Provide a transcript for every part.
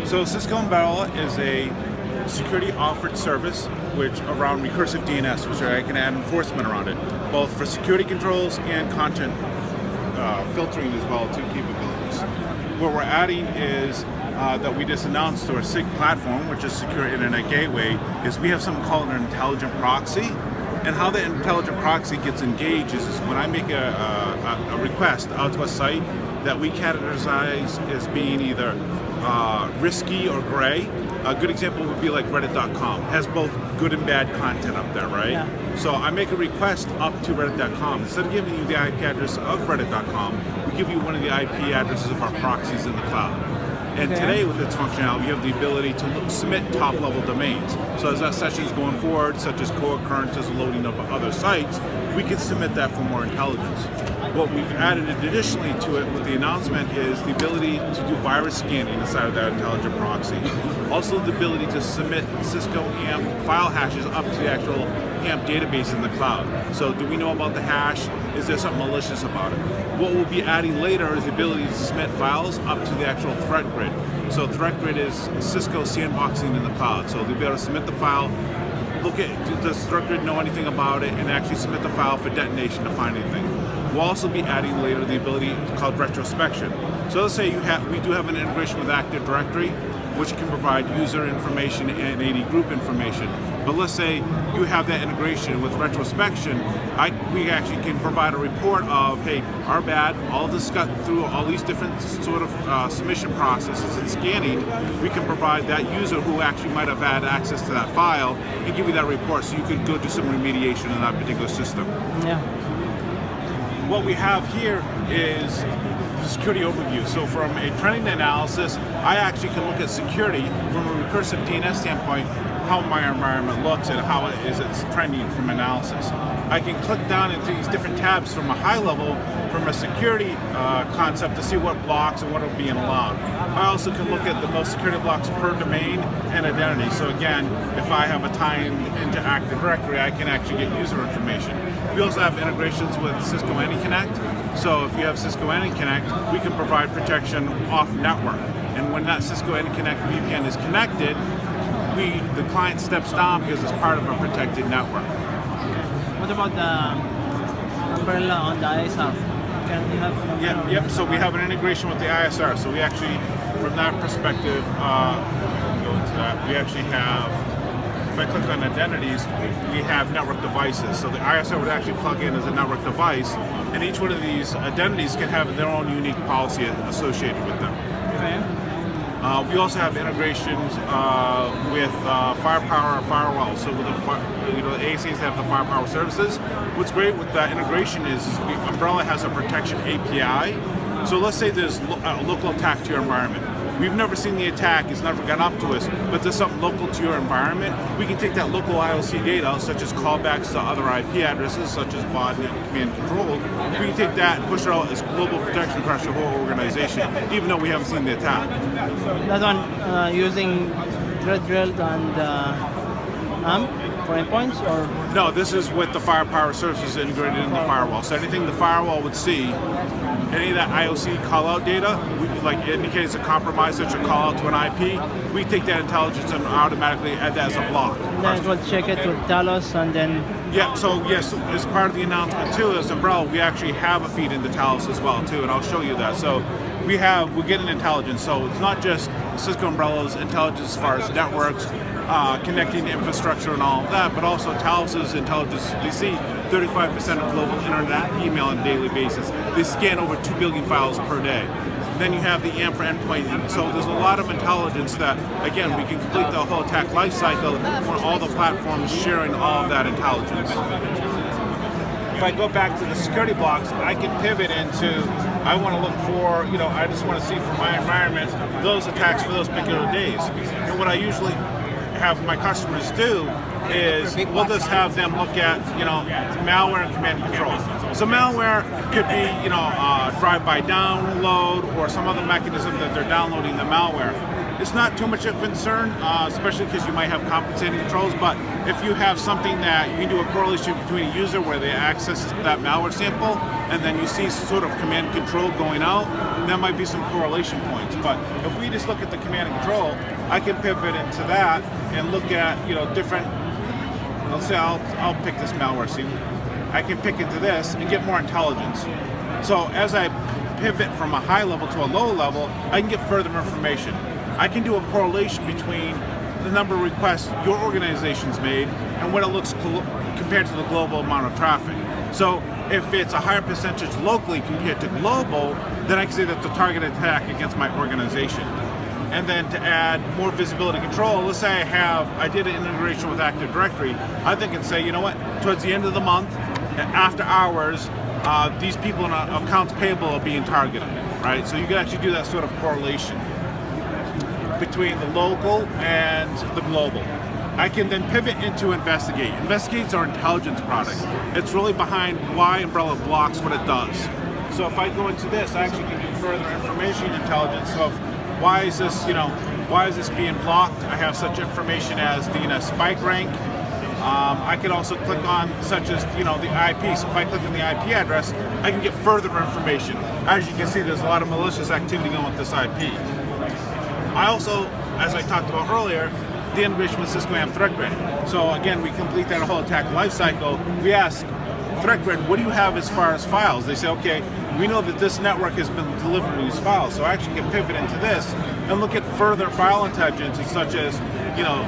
So Cisco Umbrella is a security offered service which around recursive DNS, which I can add enforcement around it, both for security controls and content filtering as well, two capabilities. What we're adding is that we just announced to our SIG platform, which is Secure Internet Gateway, is we have something called an intelligent proxy. And how the intelligent proxy gets engaged is when I make a request out to a site that we categorize as being either risky or gray. A good example would be like Reddit.com. It has both good and bad content up there, right? Yeah. So I make a request up to Reddit.com. Instead of giving you the IP address of Reddit.com, we give you one of the IP addresses of our proxies in the cloud. And today with its functionality, we have the ability to submit top-level domains. So as that session is going forward, such as co-occurrences, loading of other sites, we can submit that for more intelligence. What we've added additionally to it with the announcement is the ability to do virus scanning inside of that intelligent proxy. Also the ability to submit Cisco AMP file hashes up to the actual AMP database in the cloud. So do we know about the hash? Is there something malicious about it? What we'll be adding later is the ability to submit files up to the actual threat grid. So threat grid is Cisco sandboxing in the cloud. So they'll be able to submit the file, look at, does threat grid know anything about it, and actually submit the file for detonation to find anything. We'll also be adding later the ability called retrospection. So let's say we do have an integration with Active Directory, which can provide user information and AD group information. But let's say you have that integration with retrospection, we actually can provide a report of, hey, our bad, all of this got through all these different sort of submission processes and scanning. We can provide that user who actually might have had access to that file and give you that report so you could go do some remediation in that particular system. Yeah. What we have here is security overview. So from a trending analysis, I actually can look at security from a recursive DNS standpoint, how my environment looks and how it's trending from analysis. I can click down into these different tabs from a high level, from a security concept to see what blocks and what are being allowed. I also can look at the most security blocks per domain and identity. So again, if I have a tie-in into Active Directory, I can actually get user information. We also have integrations with Cisco AnyConnect. So if you have Cisco AnyConnect, we can provide protection off network. And when that Cisco AnyConnect VPN is connected, the client steps down because it's part of a protected network. What about the umbrella on the ISR? Can you have Yep. So we have an integration with the ISR. So we actually, from that perspective, go into that. We actually have, if I click on identities, we have network devices. So the ISR would actually plug in as a network device, and each one of these identities can have their own unique policy associated with them. Okay. We also have integrations with firepower firewalls. So with the ACs have the firepower services. What's great with that integration is Umbrella has a protection API. So let's say there's a local attack to your environment. We've never seen the attack, it's never gone up to us, but there's something local to your environment. We can take that local IOC data, such as callbacks to other IP addresses, such as botnet command control. We can take that and push it out as global protection across your whole organization, even though we haven't seen the attack. That's on using thread and AMP for endpoints, or? No, this is with the firepower services integrated in the firewall. So anything the firewall would see, any of that IOC call-out data, like indicates a compromise such a call out to an IP, we take that intelligence and automatically add that as a block. And then it will check it with Talos and then... Yeah, so yes, as part of the announcement too, as Umbrella, we actually have a feed into Talos as well too, and I'll show you that. So we're getting intelligence. So it's not just Cisco Umbrella's intelligence as far as networks, connecting to infrastructure and all of that, but also Talos' intelligence. They see 35% of global internet email on a daily basis. They scan over 2 billion files per day. Then you have the AMP for endpoint. So there's a lot of intelligence that, again, we can complete the whole attack life cycle when all the platforms sharing all of that intelligence. If I go back to the security blocks, I can pivot into, I want to look for, I just want to see from my environment those attacks for those particular days. And what I usually have my customers do is we'll just have them look at, malware and command control. So malware could be, drive-by download or some other mechanism that they're downloading the malware. it's not too much of a concern, especially because you might have compensating controls. But if you have something that you can do a correlation between a user where they access that malware sample, and then you see sort of command and control going out, that might be some correlation points. But if we just look at the command and control, I can pivot into that and look at different. Let's say I'll pick this malware scene. I can pick into this and get more intelligence. So as I pivot from a high level to a low level, I can get further information. I can do a correlation between the number of requests your organization's made and what it looks compared to the global amount of traffic. So if it's a higher percentage locally compared to global, then I can say that's a targeted attack against my organization. And then to add more visibility control, let's say I did an integration with Active Directory, I think and say, you know what, towards the end of the month, after hours, these people in accounts payable are being targeted, right? So you can actually do that sort of correlation between the local and the global. I can then pivot into Investigate. Investigate's our intelligence product. It's really behind why Umbrella blocks what it does. So if I go into this, I actually can get further information intelligence of why is this being blocked? I have such information as DNS spike rank. I can also click on such as the IP. So if I click on the IP address, I can get further information. As you can see, there's a lot of malicious activity going with this IP. I also, as I talked about earlier, the integration with Cisco AM Threat Grid. So again, we complete that whole attack lifecycle. We ask Threat Grid, what do you have as far as files? They say, okay, we know that this network has been delivering these files, so I actually can pivot into this and look at further file intelligence, such as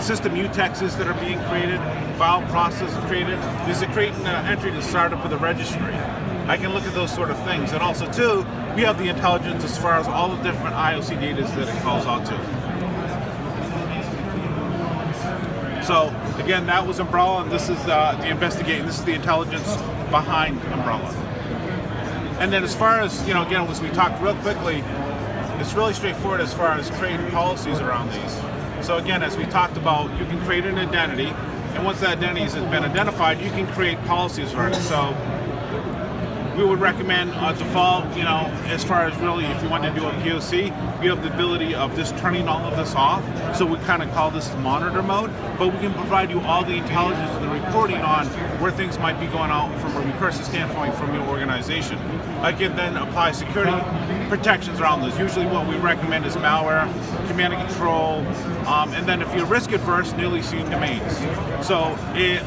system utexes that are being created, file processes created. Is it creating an entry to start up with a registry? I can look at those sort of things, and also too, we have the intelligence as far as all the different IOC data that it calls out to. So again, that was Umbrella, and this is the Investigate, and this is the intelligence behind Umbrella. And then as far as, again, as we talked real quickly, it's really straightforward as far as creating policies around these. So again, as we talked about, you can create an identity, and once that identity has been identified, you can create policies for it. So we would recommend default, as far as really if you want to do a POC, you have the ability of just turning all of this off. So we kind of call this monitor mode, but we can provide you all the intelligence and the reporting on where things might be going out from a recursive standpoint from your organization. I can then apply security protections around this. Usually what we recommend is malware, command and control, and then if you're risk adverse, newly seen domains. So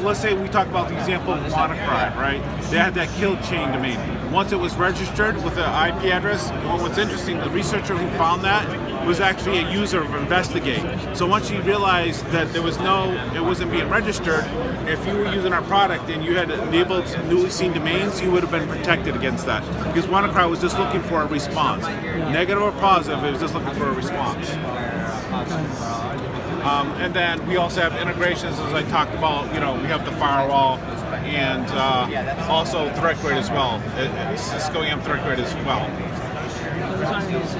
let's say we talk about the example of WannaCry, right? They had that kill chain domain. Once it was registered with an IP address, what's interesting, the researcher who found that was actually a user of Investigate. So once you realized that it wasn't being registered, if you were using our product and you had enabled newly seen domains, you would have been protected against that. Because WannaCry was just looking for a response. Negative or positive, it was just looking for a response. And then we also have integrations, as I talked about, we have the firewall and also Threat Grid as well. Cisco AM Threat Grid as well. This one is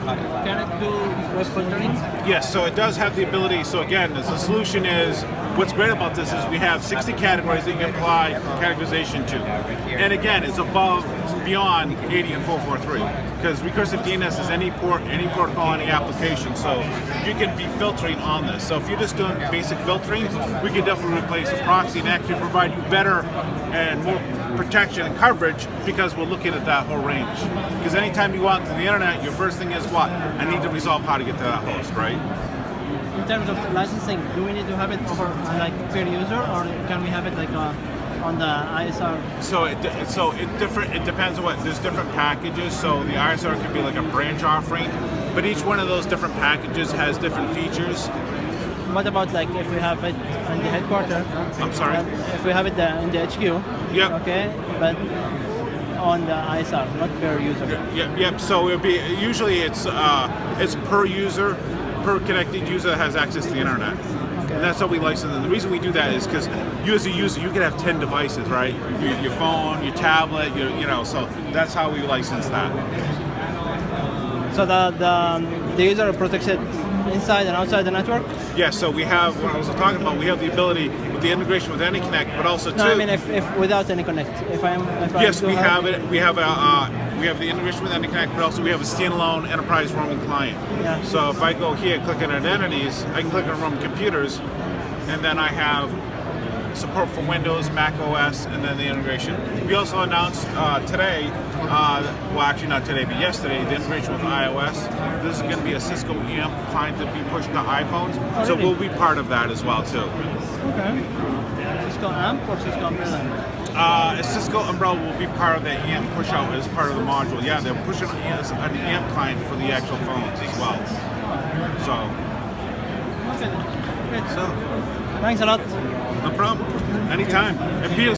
can it do web filtering? Yes, so it does have the ability. So again, the solution is, what's great about this is we have 60 categories that you can apply categorization to. And again, it's beyond 80 and 443. Because recursive DNS is any port, any protocol, any application. So you can be filtering on this. So if you're just doing basic filtering, we can definitely replace a proxy and actually provide you better and more protection and coverage because we're looking at that whole range. Because anytime you go out to the internet, your first thing is what? I need to resolve how to get to that host, right? In terms of licensing, do we need to have it over per user, or can we have it on the ISR? So it depends on there's different packages. So the ISR could be like a branch offering, but each one of those different packages has different features. What about if we have it in the headquarters? I'm sorry? If we have it in the HQ, yep. Okay, but on the ISR, not per user. Yep. So it would be usually it's per user, per connected user that has access to the internet. Okay. And that's how we license them. The reason we do that is because you as a user, you can have 10 devices, right? Your phone, your tablet, so that's how we license that. So the user protects it inside and outside the network? Yes, so we have, what I was talking about, we have the ability with the integration with AnyConnect, but also if without AnyConnect. Yes, we have it. We have we have the integration with AnyConnect, but also we have a standalone enterprise roaming client. Yeah. So if I go here, click on identities, I can click on roam computers, and then I have support for Windows, Mac OS, and then the integration. We also announced today, well actually not today, but yesterday, the integration with iOS. This is going to be a Cisco AMP client that be pushed to iPhones, so we'll be part of that as well too. Okay. Cisco AMP or Cisco Umbrella? Cisco Umbrella will be part of the AMP push out as part of the module. Yeah, they're pushing an AMP client for the actual phones as well. So. Okay. Great. So. Thanks a lot. No problem. Anytime. And Peter,